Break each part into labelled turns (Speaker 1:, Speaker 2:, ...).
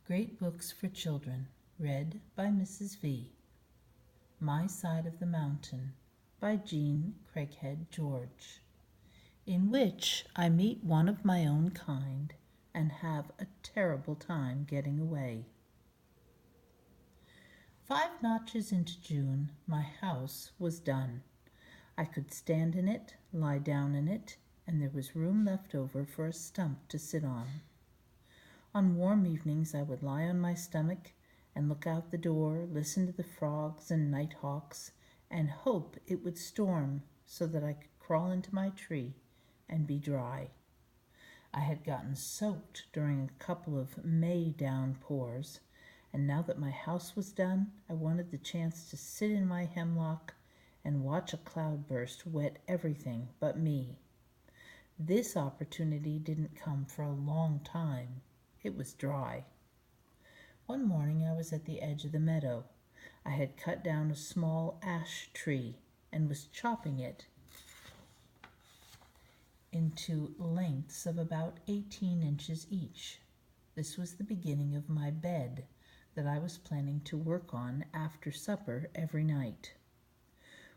Speaker 1: Great Books for Children, read by Mrs. V. My Side of the Mountain, by Jean Craighead George, in which I meet one of my own kind and have a terrible time getting away. 5 notches into June, my house was done. I could stand in it, lie down in it, and there was room left over for a stump to sit on. On warm evenings I would lie on my stomach and look out the door, listen to the frogs and nighthawks, and hope it would storm so that I could crawl into my tree and be dry. I had gotten soaked during a couple of May downpours, and now that my house was done, I wanted the chance to sit in my hemlock and watch a cloudburst wet everything but me. This opportunity didn't come for a long time. It was dry. One morning I was at the edge of the meadow. I had cut down a small ash tree and was chopping it into lengths of about 18 inches each. This was the beginning of my bed that I was planning to work on after supper every night.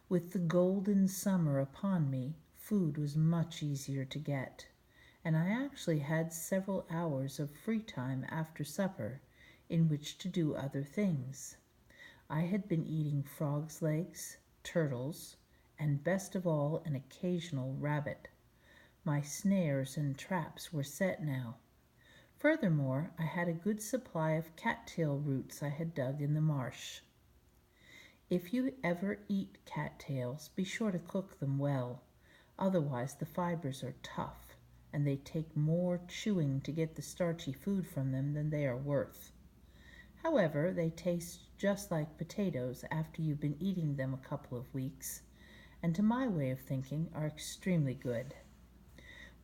Speaker 1: With the golden summer upon me, food was much easier to get, and I actually had several hours of free time after supper in which to do other things. I had been eating frogs' legs, turtles, and best of all, an occasional rabbit. My snares and traps were set now. Furthermore, I had a good supply of cattail roots I had dug in the marsh. If you ever eat cattails, be sure to cook them well. Otherwise, the fibers are tough, and they take more chewing to get the starchy food from them than they are worth. However, they taste just like potatoes after you've been eating them a couple of weeks, and to my way of thinking, are extremely good.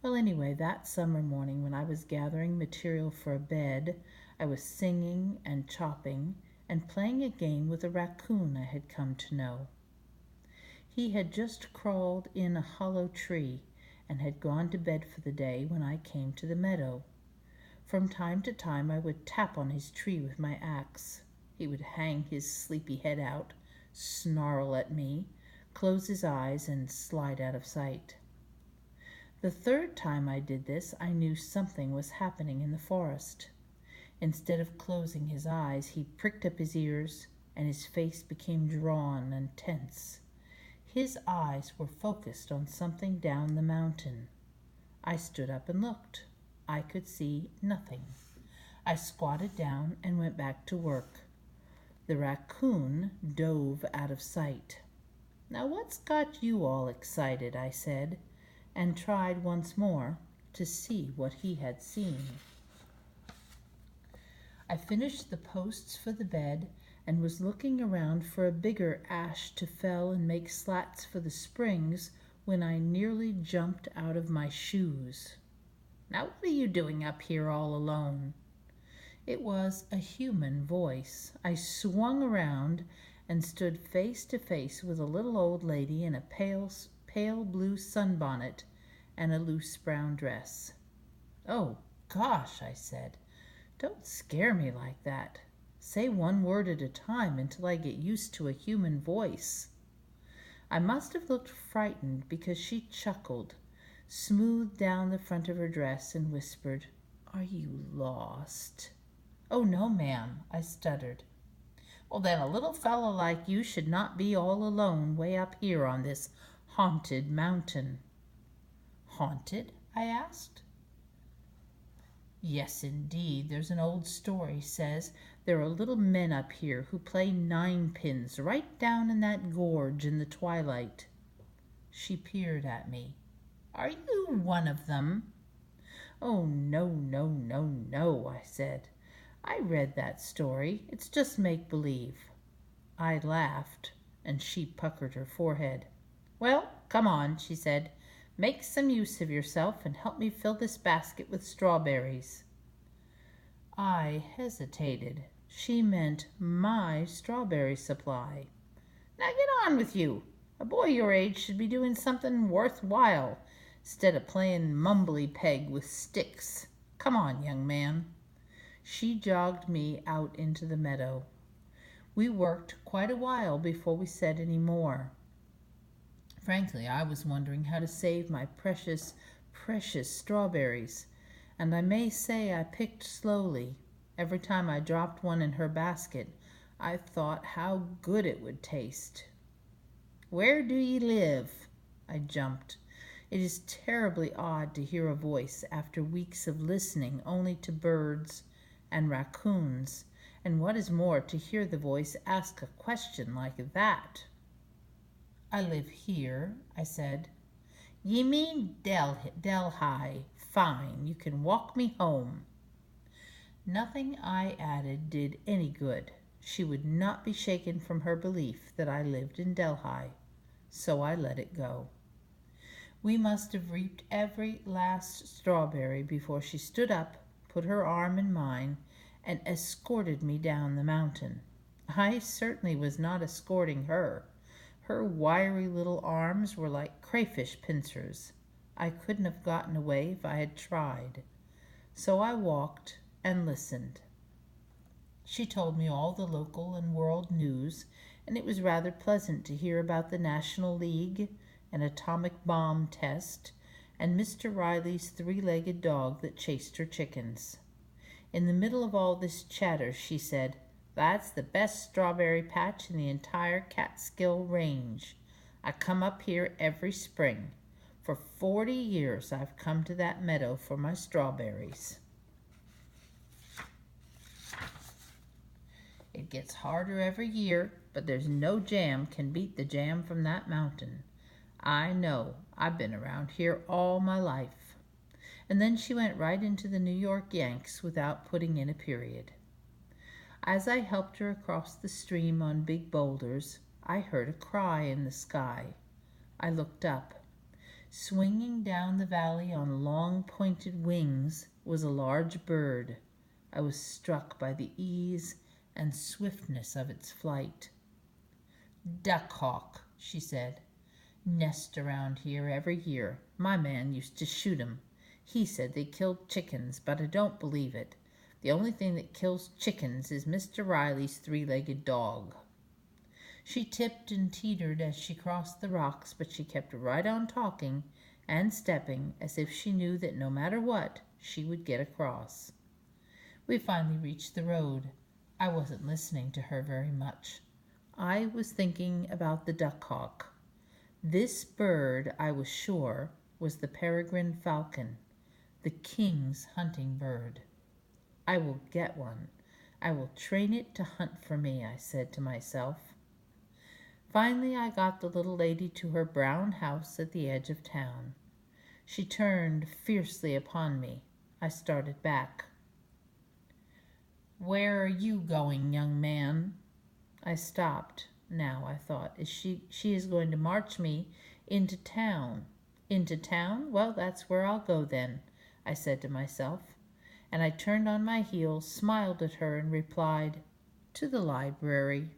Speaker 1: Well, anyway, that summer morning when I was gathering material for a bed, I was singing and chopping and playing a game with a raccoon I had come to know. He had just crawled in a hollow tree and had gone to bed for the day when I came to the meadow. From time to time I would tap on his tree with my axe. He would hang his sleepy head out, snarl at me, close his eyes, and slide out of sight. The third time I did this, I knew something was happening in the forest. Instead of closing his eyes, he pricked up his ears, and his face became drawn and tense. His eyes were focused on something down the mountain. I stood up and looked. I could see nothing. I squatted down and went back to work. The raccoon dove out of sight. "Now what's got you all excited?" I said, and tried once more to see what he had seen. I finished the posts for the bed and was looking around for a bigger ash to fell and make slats for the springs when I nearly jumped out of my shoes. "Now what are you doing up here all alone?" It was a human voice. I swung around and stood face to face with a little old lady in a pale blue sunbonnet and a loose brown dress. "Oh, gosh," I said. "Don't scare me like that. Say one word at a time until I get used to a human voice." I must have looked frightened because she chuckled, smoothed down the front of her dress, and whispered, "Are you lost?" "Oh, no, ma'am," I stuttered. "Well, then a little fellow like you should not be all alone way up here on this haunted mountain." "Haunted?" I asked. "Yes, indeed. There's an old story says there are little men up here who play ninepins right down in that gorge in the twilight." She peered at me. "Are you one of them?" "Oh, no, no, no, no," I said. "I read that story. It's just make-believe." I laughed, and she puckered her forehead. "Well, come on," she said. "Make some use of yourself and help me fill this basket with strawberries." I hesitated. She meant my strawberry supply. "Now get on with you. A boy your age should be doing something worthwhile, instead of playing mumbly peg with sticks. Come on, young man." She jogged me out into the meadow. We worked quite a while before we said any more. Frankly, I was wondering how to save my precious, precious strawberries, and I may say I picked slowly. Every time I dropped one in her basket, I thought how good it would taste. "Where do ye live?" I jumped. It is terribly odd to hear a voice after weeks of listening only to birds and raccoons, and what is more, to hear the voice ask a question like that. "I live here," I said. "Ye mean Delhi. Fine, you can walk me home." Nothing I added did any good. She would not be shaken from her belief that I lived in Delhi, so I let it go. We must have reaped every last strawberry before she stood up, put her arm in mine, and escorted me down the mountain. I certainly was not escorting her. Her wiry little arms were like crayfish pincers. I couldn't have gotten away if I had tried. So I walked and listened. She told me all the local and world news, and it was rather pleasant to hear about the National League, an atomic bomb test, and Mr. Riley's three-legged dog that chased her chickens. In the middle of all this chatter, she said, "That's the best strawberry patch in the entire Catskill Range. I come up here every spring. For 40 years I've come to that meadow for my strawberries. It gets harder every year, but there's no jam can beat the jam from that mountain. I know. I've been around here all my life." And then she went right into the New York Yanks without putting in a period. As I helped her across the stream on big boulders, I heard a cry in the sky. I looked up. Swinging down the valley on long pointed wings was a large bird. I was struck by the ease and swiftness of its flight. "Duck hawk," she said. "Nest around here every year. My man used to shoot 'em. He said they killed chickens, but I don't believe it. The only thing that kills chickens is Mr. Riley's three-legged dog." She tipped and teetered as she crossed the rocks, but she kept right on talking and stepping as if she knew that no matter what, she would get across. We finally reached the road. I wasn't listening to her very much. I was thinking about the duck hawk. This bird, I was sure, was the peregrine falcon, the king's hunting bird. "I will get one. I will train it to hunt for me," I said to myself. Finally, I got the little lady to her brown house at the edge of town. She turned fiercely upon me. I started back. "Where are you going, young man?" I stopped. Now, I thought, she is going to march me into town. "Into town? Well, that's where I'll go then," I said to myself. And I turned on my heel, smiled at her, and replied, "To the library."